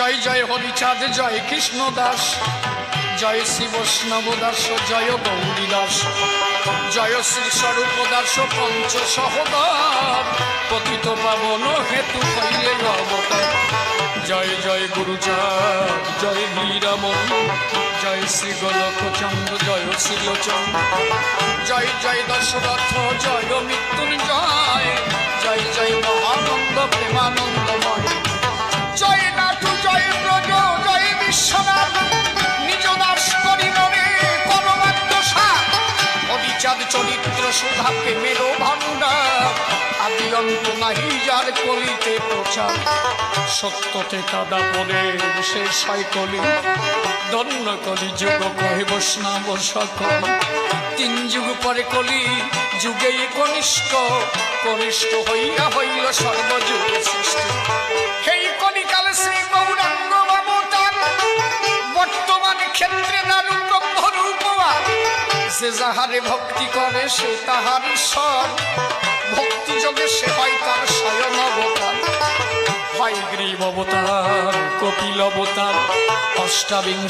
জয় জয় হরিচাঁদ, জয় কৃষ্ণ দাস, জয় শ্রী বৈষ্ণব দাস, জয় গৌরী দাস, জয় শ্রী স্বরূপ দাস পঞ্চ সহদার, পতিত পাবন হেতু হইলে অবতার। জয় জয় গুরুচাঁদ, জয় বীরমন, জয় শ্রী গোলকচন্দ্র, জয় শ্রীলোচন, জয় জয় দশরথ, জয় মৃত্যুঞ্জয়, জয় জয় মহানন্দ প্রেমানন্দময়, জয় নাটু, জয় ব্রজ, জয় বিশ্বনাথ, নিজ দাস করি মনে করমাত্মসা। হরিচাঁদ চরিত্র সুধা প্রেমের ভাণ্ডার, আদি অন্ত নাহি যার কলিতে প্রচার। সত্যতে কাদা পরে শেষ হয় কলি, ধন্য কলি যুগ কহে বৈষ্ণব সকল। তিন যুগ পরে কলি যুগে কনিষ্ঠ, কনিষ্ঠ হইয়া হইল সর্বযুগ শ্রেষ্ঠ। সেই কলিকালে শ্রী গৌরাঙ্গ অবতার, বর্তমানে ক্ষেত্রে দারু ব্রহ্মরূপবান। যে যাহারে ভক্তি করে সে তাহার ঈশ্বর, ভক্তি যোগে সে হয় তার স্বয়ং অবতার। হয় গ্রীব অবতার, কপিল অবতার, অষ্টাবিংশ